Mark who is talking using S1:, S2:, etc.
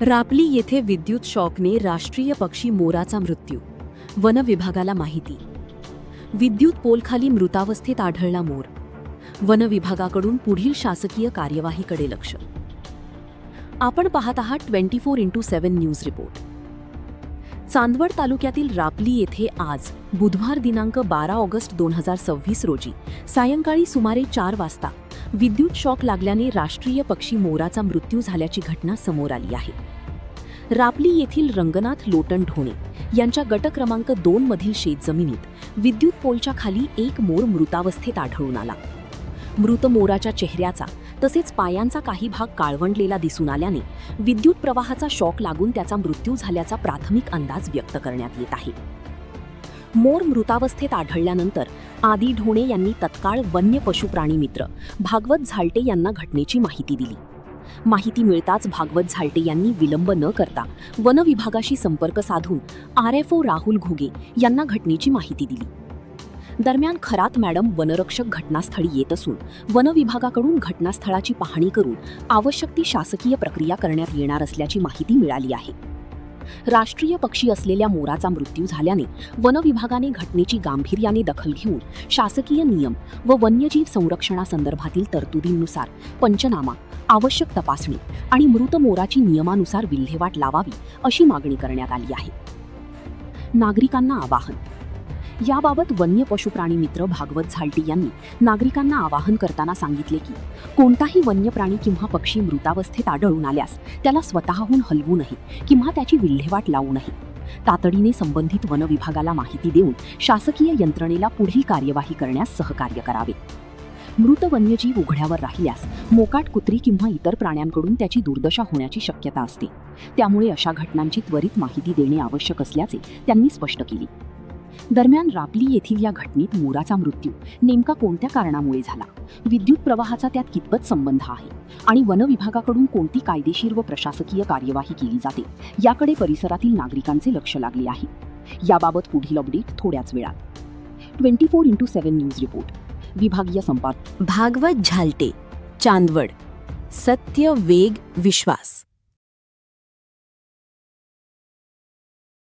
S1: रापली येथे विद्युत शॉकने राष्ट्रीय पक्षी मोराचा मृत्यू. वन विभागाला माहिती. विद्युत पोलखाली मृतावस्थेत आढळला मोर. वन विभागाकडून पुढील शासकीय कार्यवाहीकडे लक्ष. आपण पाहत आहात 24x7 न्यूज रिपोर्ट. चांदवड तालुक्यातील रापली येथे आज बुधवार दिनांक 12 ऑगस्ट 2026 रोजी सायंकाळी सुमारे 4 वाजता विद्युत शॉक लागल्याने राष्ट्रीय पक्षी मोराचा मृत्यू झाल्याची घटना समोर आली आहे. रापली येथील रंगनाथ लोटन ढोणे यांच्या गट क्रमांक 2 मधील शेतजमिनीत विद्युत पोलच्या खाली एक मोर मृतावस्थेत आढळून आला. मृत मोराच्या चेहऱ्याचा तसेच पायांचा काही भाग काळवंडलेला दिसून आल्याने विद्युत प्रवाहाचा शॉक लागून त्याचा मृत्यू झाल्याचा प्राथमिक अंदाज व्यक्त करण्यात येत आहे. मोर मृतावस्थेत आढळल्यानंतर आदी ढोणे यांनी तत्काळ वन्य पशुप्राणी मित्र भागवत झालटे यांना घटनेची माहिती दिली. माहिती मिळताच भागवत झालटे यांनी विलंब न करता वन विभागाशी संपर्क साधून RFO राहुल घुगे यांना घटनेची माहिती दिली. दरम्यान खरात मॅडम वनरक्षक घटनास्थळी येत असून वन विभागाकडून घटनास्थळाची पाहणी करून आवश्यक ती शासकीय प्रक्रिया करण्यात येणार असल्याची माहिती मिळाली आहे. राष्ट्रीय पक्षी असलेल्या मोराचा मृत्यू झाल्याने वन विभागाने घटनेची गांभीर्याने दखल घेऊन शासकीय नियम व वन्यजीव संरक्षणासंदर्भातील तरतुदींनुसार पंचनामा, आवश्यक तपासणी आणि मृत मोराची नियमानुसार विल्हेवाट लावावी अशी मागणी करण्यात आली आहे. नागरिकांना आवाहन. याबाबत वन्य पशुप्राणी मित्र भागवत झालटे यांनी नागरिकांना आवाहन करताना सांगितले की कोणताही वन्य प्राणी किंवा पक्षी मृतावस्थेत आढळून आल्यास त्याला स्वतःहून हलवू नये किंवा त्याची विल्हेवाट लावू नये. तातडीने संबंधित वन विभागाला माहिती देऊन शासकीय यंत्रणेला पुढील कार्यवाही करण्यास सहकार्य करावे. मृत वन्यजीव उघड्यावर राहिल्यास मोकाट कुत्री किंवा इतर प्राण्यांकडून त्याची दुर्दशा होण्याची शक्यता असते. त्यामुळे अशा घटनांची त्वरित माहिती देणे आवश्यक असल्याचे त्यांनी स्पष्ट केले. दरम्यान रापली येथील या घटनेत मोराचा मृत्यू नेमका कोणत्या कारणामुळे झाला, विद्युत प्रवाहाचा त्यात कितपत संबंध आहे आणि वन विभागाकडून कोणती कायदेशीर व प्रशासकीय कार्यवाही केली जाते याकडे परिसरातील नागरिकांचे लक्ष लागले आहे. याबाबत पुढील अपडेट थोड्याच वेळात. 24x7 news report. विभागीय संपादक
S2: भागवत झालटे, चांदवड. सत्य, वेग, विश्वास.